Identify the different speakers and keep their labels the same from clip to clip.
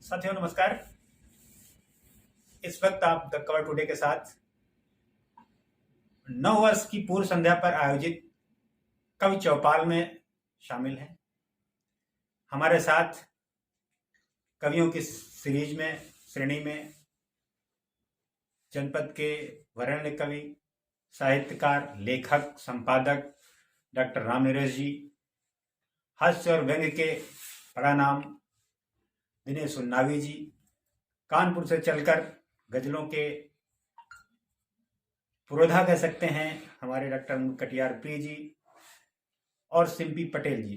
Speaker 1: साथियों नमस्कार। इस वक्त आप द कवर टुडे के साथ 9 वर्ष की पूर्व संध्या पर आयोजित कवि चौपाल में शामिल हैं। हमारे साथ कवियों की श्रेणी में जनपद के वरेण्य कवि, साहित्यकार, लेखक, संपादक डॉक्टर राम नरेश जी, हास्य और व्यंग्य के बड़ा नाम दिनेश उन्नावी जी, कानपुर से चलकर गजलों के पुरोधा कह सकते हैं हमारे डॉक्टर कटियार प्रिय जी, और सिम्पी पटेल जी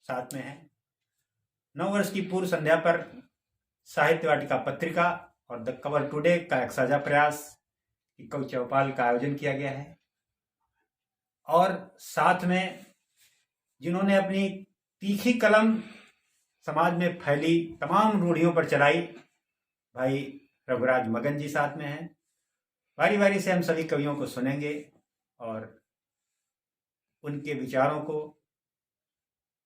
Speaker 1: साथ में हैं। 9 वर्ष की पूर्व संध्या पर साहित्य वाटिका पत्रिका और द कवर टुडे का एक साझा प्रयास कवि चौपाल का आयोजन किया गया है। और साथ में जिन्होंने अपनी तीखी कलम समाज में फैली तमाम रूढ़ियों पर चलाई, भाई रघुराज मगन जी साथ में हैं। बारी बारी से हम सभी कवियों को सुनेंगे और उनके विचारों को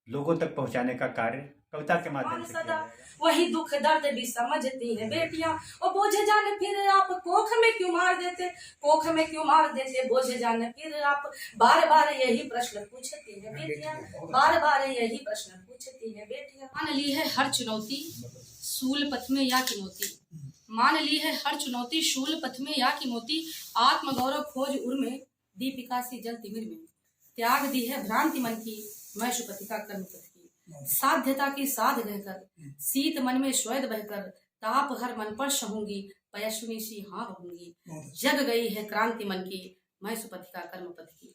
Speaker 1: लोगों तक पहुंचाने का कार्य कविता के माध्यम से किया।
Speaker 2: वही दुख दर्द भी समझती है बेटियां, और बोझ जाने फिर आप कोख में क्यों मार देते, कोख में क्यों मार देते, बोझ जाने फिर आप बार बार यही प्रश्न पूछती है बेटियां, बार बार यही प्रश्न पूछती है बेटियां।
Speaker 3: मान ली है हर चुनौती सूल पथ में या की मोती, मान ली है हर चुनौती शूल पथ में या की मोती, आत्मगौरव खोज उर में दीपिका सी जल तिमिर में, त्याग दी है भ्रांति मन की मैं शुपति का कर्म पथ की, साध्यता की साध रहकर शीत मन में श्वेत बहकर, ताप हर मन पर सहूंगी पयशुनी सी हाँ रहूंगी, जग गई है क्रांति मन की मैं सुपति का कर्म पथ की,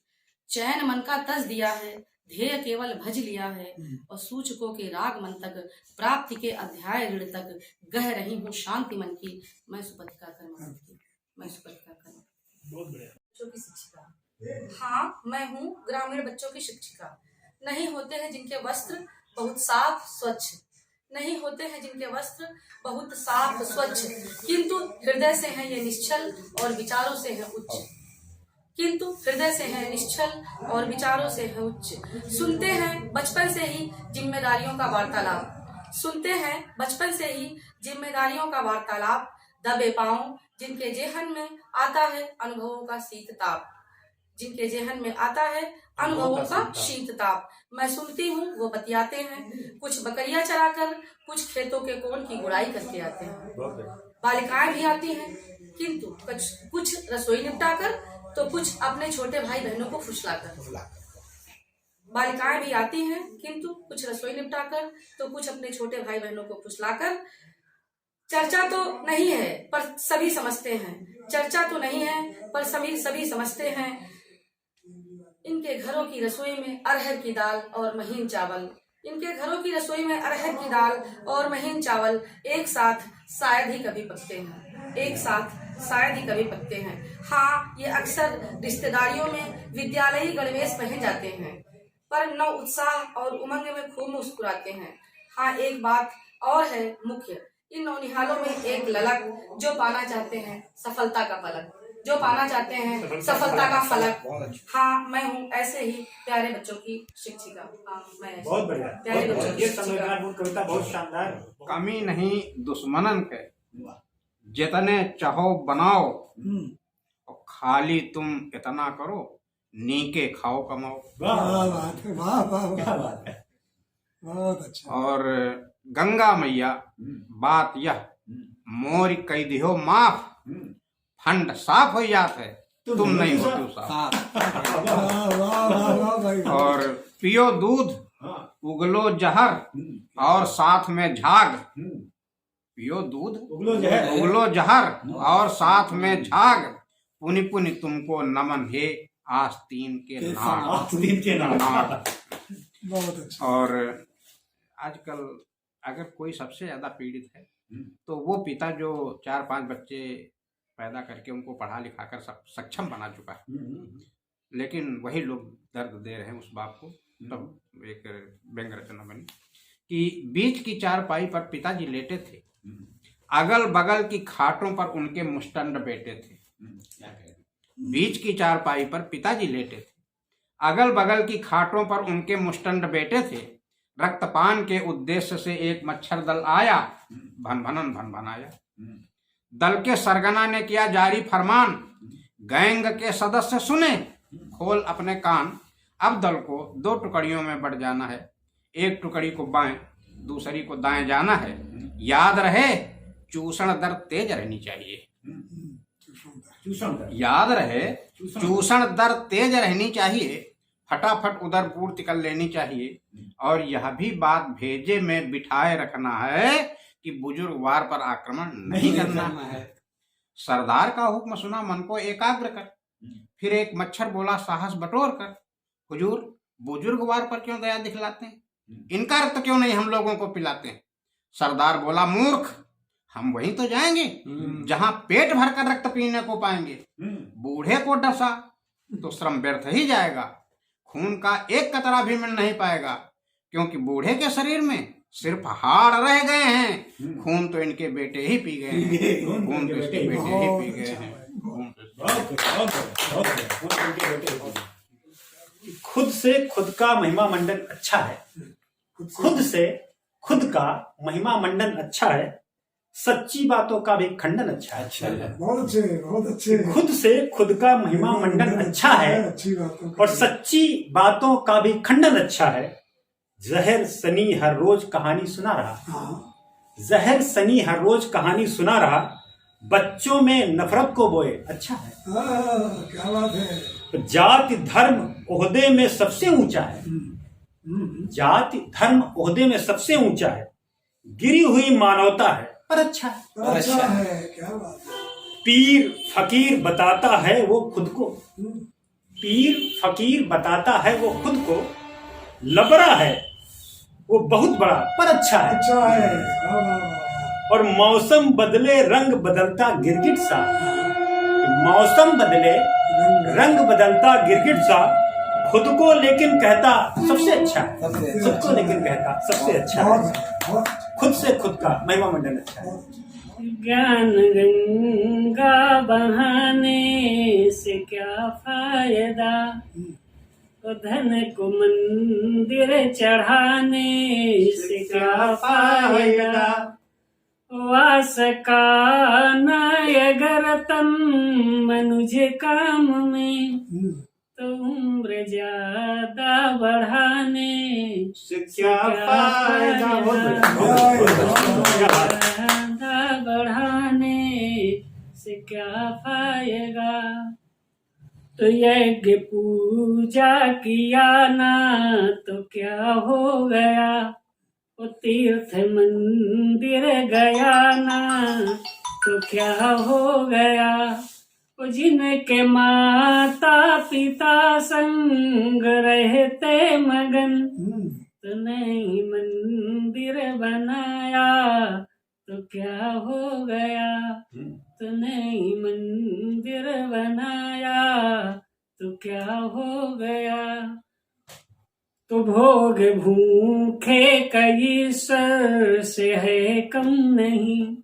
Speaker 3: चैन मन का तज दिया है ध्येय केवल भज लिया है, और सूचकों के राग मन तक प्राप्ति के अध्याय ऋण तक गह रही हूँ शांति मन की मैं सुपति का कर्म पथ की मैं सुपति का कर्म।
Speaker 1: बहुत बढ़िया।
Speaker 2: बच्चों की शिक्षिका, हाँ मैं हूँ ग्रामीण बच्चों की शिक्षिका। नहीं होते हैं जिनके वस्त्र बहुत साफ स्वच्छ, नहीं होते हैं जिनके वस्त्र बहुत साफ स्वच्छ, किंतु हृदय से हैं ये निश्चल और विचारों से हैं उच्च, किंतु हृदय से है निश्चल और विचारों से है उच्च। सुनते हैं बचपन से ही जिम्मेदारियों का वार्तालाप, सुनते हैं बचपन से ही जिम्मेदारियों का वार्तालाप, दबे पांव जिनके जेहन में आता है अनुभवों का शीत ताप, जिनके जेहन में आता है अनुभवों का शीत ताप। मैं सुनती हूँ वो बतियाते हैं, कुछ बकरियां चराकर कुछ खेतों के कोन की गुड़ाई करके आते हैं। बालिकाएं भी आती हैं, किंतु कुछ रसोई निपटाकर तो कुछ अपने छोटे भाई बहनों को फुसलाकर। बालिकाएं भी आती हैं, किंतु कुछ रसोई निपटाकर तो कुछ अपने छोटे भाई बहनों को फुसलाकर। चर्चा तो नहीं है पर सभी समझते हैं, चर्चा तो नहीं है पर सभी समझते हैं। इनके घरों की रसोई में अरहर की दाल और महीन चावल, इनके घरों की रसोई में अरहर की दाल और महीन चावल एक साथ शायद ही कभी पकते हैं, एक साथ शायद ही कभी पकते हैं। हाँ ये अक्सर रिश्तेदारियों में विद्यालयी गणवेश पहन जाते हैं, पर नव उत्साह और उमंग में खूब मुस्कुराते हैं। हाँ एक बात और है मुख्य, इन नौनिहालों में एक ललक जो पाना चाहते हैं सफलता का फलक, जो पाना चाहते हैं सफलता का फलक। हाँ मैं हूँ ऐसे ही प्यारे बच्चों की शिक्षिका। हाँ मैं
Speaker 1: बहुत बढ़िया,
Speaker 2: प्यारे बच्चों की
Speaker 1: ये
Speaker 2: शिक्षिका।
Speaker 1: संवेदनापूर्ण कविता बहुत शानदार।
Speaker 4: कमी नहीं दुश्मनन के जितने चाहो बनाओ, और खाली तुम इतना करो नीके खाओ कमाओ।
Speaker 5: वाह क्या बात है, बहुत अच्छा।
Speaker 4: और गंगा मैया बात यह मोर कह दियो माफ, फंड साफ हो जात है तुम नहीं हो साफ। और पियो दूध उगलो जहर और साथ में झाग, पियो दूध उगलो जहर और साथ में झाग, पुनि पुनि तुमको नमन है आस्तीन के नाम।
Speaker 5: बहुत अच्छा।
Speaker 4: और आजकल अगर कोई सबसे ज्यादा पीड़ित है तो वो पिता जो 4-5 बच्चे पैदा करके उनको पढ़ा लिखा कर सक्षम बना चुका है, लेकिन वही लोग दर्द दे रहे हैं उस बाप को। तब एक व्यंग रचना बनी कि बीच की चारपाई पर पिताजी लेटे थे, अगल बगल की खाटों पर उनके मुस्टंड बेटे थे। बीच की चारपाई पर पिताजी लेटे थे, अगल बगल की खाटों पर उनके मुस्टंड बेटे थे, रक्तपान के उद्देश्य से एक मच्छर दल आया, भन भनाया। दल के सरगना ने किया जारी फरमान, गैंग के सदस्य सुने, खोल अपने कान। अब दल को 2 टुकड़ियों में बढ़ जाना है, एक टुकड़ी को बाएं, दूसरी को दाएं जाना है। याद रहे चूषण दर तेज रहनी चाहिए। याद रहे चूषण दर तेज रहनी चाहिए, फटाफट उधर पूर्ति कर लेनी चाहिए। और यह भी बात भेजे में बिठाए रखना है कि बुजुर्ग वार पर आक्रमण नहीं करना है। सरदार का हुक्म सुना, मन को एकाग्र कर। फिर एक मच्छर बोला साहस बटोर कर, हुजूर बुजुर्ग वार पर क्यों दया दिखलाते हैं, इनका रक्त क्यों नहीं हम लोगों को पिलाते हैं। सरदार बोला मूर्ख, हम वहीं तो जाएंगे जहां पेट भरकर रक्त पीने को पाएंगे। बूढ़े को डसा तो श्रम व्यर्थ ही जाएगा, खून का एक कतरा भी मिल नहीं पाएगा, क्योंकि बूढ़े के शरीर में सिर्फ हाड़ रह गए हैं, खून तो इनके बेटे ही पी गए हैं। खून तो इसके बेटे ही पी गए हैं।
Speaker 1: खुद से खुद का महिमा मंडन अच्छा है, खुद से खुद का महिमा मंडन अच्छा है, सच्ची बातों का भी खंडन अच्छा है।
Speaker 5: बहुत अच्छे।
Speaker 1: खुद से खुद का महिमा मंडन अच्छा है और सच्ची बातों का भी खंडन अच्छा है। जहर सनी हर रोज कहानी सुना रहा, जहर सनी हर रोज कहानी सुना रहा, बच्चों में नफरत को बोए अच्छा है।
Speaker 5: क्या बात है।
Speaker 1: जाति धर्म ओहदे में सबसे ऊंचा है, जाति धर्म ओहदे में सबसे ऊंचा है, गिरी हुई मानवता है पर अच्छा है।
Speaker 5: अच्छा है, क्या बात है।
Speaker 1: पीर फकीर बताता है वो खुद को, पीर फकीर बताता है वो खुद को, लबरा है वो बहुत बड़ा पर अच्छा है।
Speaker 5: अच्छा है।
Speaker 1: और मौसम बदले रंग बदलता गिरगिट सा, मौसम बदले रंग बदलता गिरगिट सा, खुद को लेकिन कहता सबसे अच्छा है, खुद को लेकिन कहता सबसे अच्छा है। खुद से खुद का महिमा मंडन अच्छा है।
Speaker 6: ज्ञान गंगा बहाने से क्या फायदा, धन को मंदिर चढ़ाने से क्या फायदा, वास का अगर तम मनुज काम में, तो उम्र ज्यादा बढ़ाने
Speaker 1: से क्या फायदा,
Speaker 6: ज्यादा बढ़ाने से क्या फायदा। तो यज्ञ पूजा किया ना तो क्या हो गया, वो तीर्थ मंदिर गया ना तो क्या हो गया, वो जिनके माता पिता संग रहते मगन, तो नहीं मंदिर बनाया तो क्या हो गया, तो नहीं मंदिर बनाया तो क्या हो गया। तो भोग भूखे कई सर से है कम नहीं,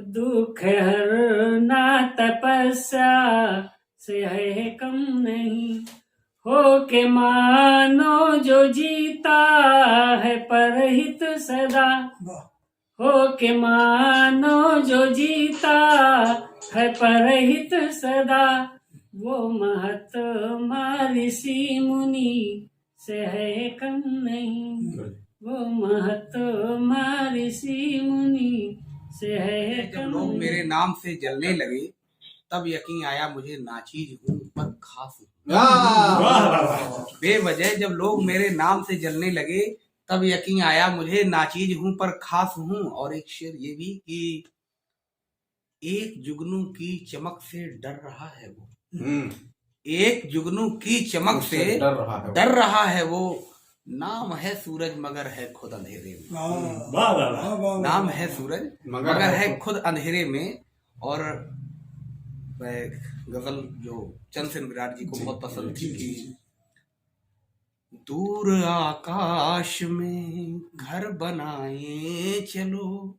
Speaker 6: दुख हरना तपस्या से है कम नहीं, हो के मानो जो जीता है परहित सदा, हो के मानो जो जीता है परहित सदा, वो महात्मा ऋषि मुनि से है कम नहीं, वो महात्मा ऋषि मुनि से है कम।
Speaker 7: जब लोग मेरे नाम से जलने लगे तब यकीन आया मुझे नाचीज हूँ पर खास हूँ। बेवजह जब लोग मेरे नाम से जलने लगे तब यकीन आया मुझे नाचीज हूँ पर खास हूँ। और एक शेर ये भी कि एक जुगनू की चमक से डर रहा है वो, एक जुगनू की चमक से डर रहा है वो, नाम है सूरज मगर है खुद अंधेरे में, नाम है सूरज मगर है खुद अंधेरे में। और गजल जो चंद्रसेन विराट जी को बहुत पसंद थी कि दूर आकाश में घर बनाए चलो,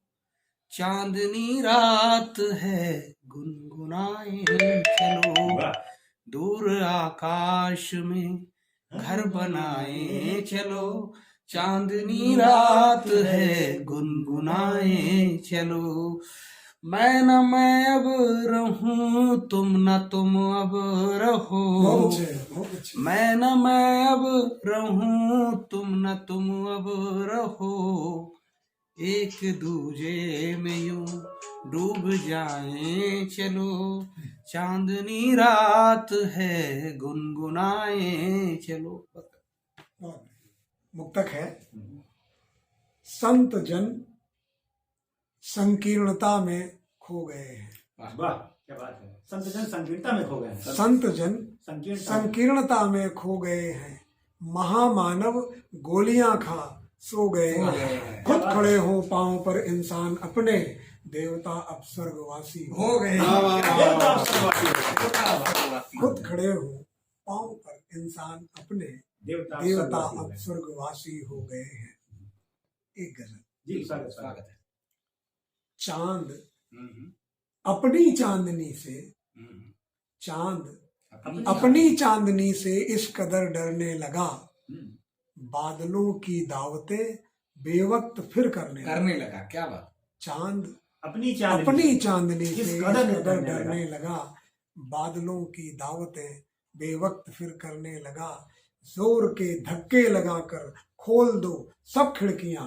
Speaker 7: चांदनी रात है गुनगुनाए चलो, दूर आकाश में घर बनाए चलो, चांदनी रात है गुनगुनाए चलो। मैं न मैं अब रहूं तुम न तुम अब रहो।
Speaker 5: बहुत अच्छे, बहुत अच्छे।
Speaker 7: मैं न मैं अब रहूं तुम न तुम अब रहो। एक दूजे में यूं डूब जाएं चलो। चांदनी रात है गुनगुनाए चलो।
Speaker 5: मुक्तक है। संत जन संकीर्णता में खो गए हैं।
Speaker 1: वाह, क्या बात है। संत जन संकीर्णता में खो गए हैं।
Speaker 5: संत जन
Speaker 1: संकीर्णता
Speaker 5: संकीर्णता में खो गए हैं। महामानव गोलियां खा सो गए हैं। खुद खड़े हो पांव पर इंसान अपने, देवता अब स्वर्गवासी हो गए हैं। खुद खड़े हो पांव पर इंसान अपने, देवता अब स्वर्गवासी हो गए हैं। एक गजल।
Speaker 1: जी, स्वागत है।
Speaker 5: चांद अपनी चांदनी से, चांद अपनी चांदनी से इस कदर डरने लगा, बादलों की दावतें बेवक्त फिर करने
Speaker 7: लगा। क्या बात।
Speaker 5: चांद
Speaker 1: अपनी
Speaker 5: चांदनी से
Speaker 1: इस
Speaker 5: इस
Speaker 1: कदर
Speaker 5: कदर डरने लगा, बादलों की दावतें बेवक्त फिर करने लगा। जोर के धक्के लगाकर खोल दो सब खिड़कियां,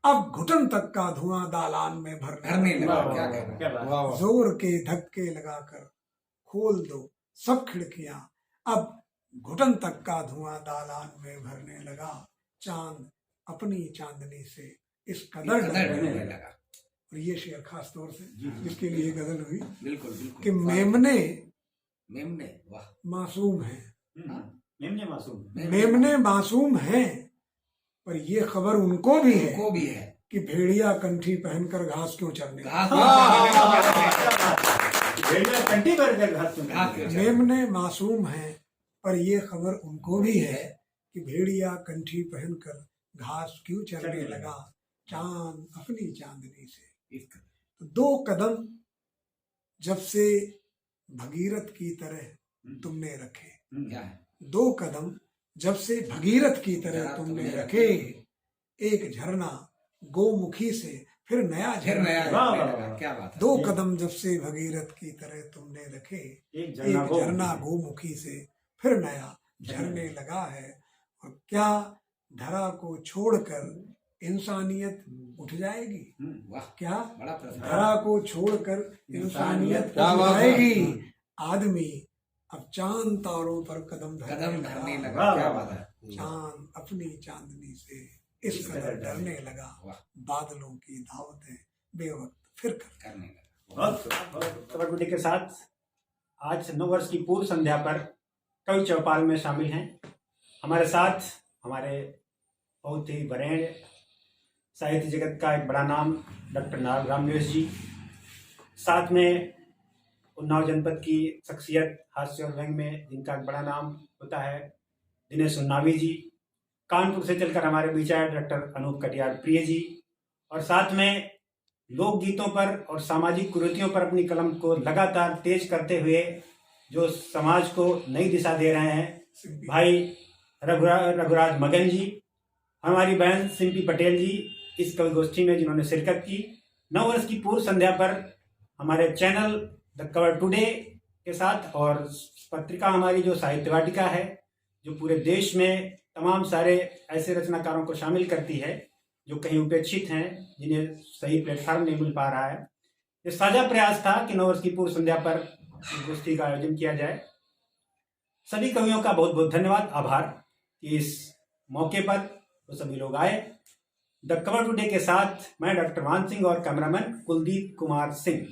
Speaker 5: अब घुटन तक का धुआं दालान में भरने लगा।
Speaker 7: क्या कहना। वाह।
Speaker 5: जोर के धक्के लगाकर खोल दो सब खिड़कियां, अब घुटन तक का धुआं दालान में भरने लगा। चांद अपनी चांदनी से इस कदर डरने लगा। और ये शेर खास तौर से जिसके लिए गजल हुई
Speaker 7: बिल्कुल बिल्कुल।
Speaker 5: कि मेमने
Speaker 7: वाह।
Speaker 5: मासूम है,
Speaker 1: मेमने मासूम
Speaker 5: हैं, पर ये खबर उनको भी है
Speaker 7: है
Speaker 5: कि भेड़िया कंठी पहनकर घास क्यों चरने लगा।
Speaker 1: भेड़िया कंठी भरकर घास क्यों चरने लगा।
Speaker 5: मेमने मासूम है, पर ये खबर उनको भी है कि भेड़िया कंठी पहनकर घास क्यों चरने लगा। चांद अपनी चांदनी से। तो 2 कदम जब से भगीरथ की तरह तुमने रखे,
Speaker 7: क्या है।
Speaker 5: 2 कदम जब से भगीरथ की तरह तुमने रखे, एक झरना गोमुखी से फिर नया झरना।
Speaker 7: क्या बात है।
Speaker 5: 2 कदम जब से भगीरथ की तरह तुमने रखे, एक झरना गोमुखी से फिर नया झरने लगा है। और क्या धरा को छोड़कर इंसानियत उठ जाएगी।
Speaker 7: वाह।
Speaker 5: क्या
Speaker 7: बड़ा प्रश्न।
Speaker 5: धरा को छोड़कर इंसानियत उठ जाएगी। आदमी अब चांद तारों पर कदम
Speaker 7: धरने लगा। क्या बात है।
Speaker 5: चांद अपनी चांदनी से इस कदर डरने लगा, बादलों की दावतें बेवक्त फिर
Speaker 7: करने लगा।
Speaker 1: बहुत कबड्डी के साथ आज 9 वर्ष की पूर्व संध्या पर कवि चौपाल में शामिल हैं। हमारे साथ हमारे बहुत ही वरेण्य साहित्य जगत का एक बड़ा नाम डॉक्टर नारग्राम व्यास जी, साथ में उन्नाव जनपद की शख्सियत हास्य और व्यंग में जिनका एक बड़ा नाम होता है दिनेश उन्नावी जी, कानपुर से चलकर हमारे बीच आए डॉक्टर अनूप कटियार प्रिय जी, और साथ में लोकगीतों पर और सामाजिक कुरीतियों पर अपनी कलम को लगातार तेज करते हुए जो समाज को नई दिशा दे रहे हैं भाई रघुराज मगन जी, हमारी बहन सिंपी पटेल जी इस कवि गोष्ठी में जिन्होंने शिरकत की। 9 वर्ष की पूर्व संध्या पर हमारे चैनल द कवर टुडे के साथ और पत्रिका हमारी जो साहित्य वाटिका है, जो पूरे देश में तमाम सारे ऐसे रचनाकारों को शामिल करती है जो कहीं उपेक्षित हैं, जिन्हें सही प्लेटफॉर्म नहीं मिल पा रहा है। ये साझा प्रयास था कि 9 वर्ष की पूर्व संध्या पर गोष्ठी का आयोजन किया जाए। सभी कवियों का बहुत बहुत धन्यवाद, आभार कि इस मौके पर वो सभी लोग आए। द कवर टुडे के साथ मैं डॉक्टर मान सिंह और कैमरामैन कुलदीप कुमार सिंह।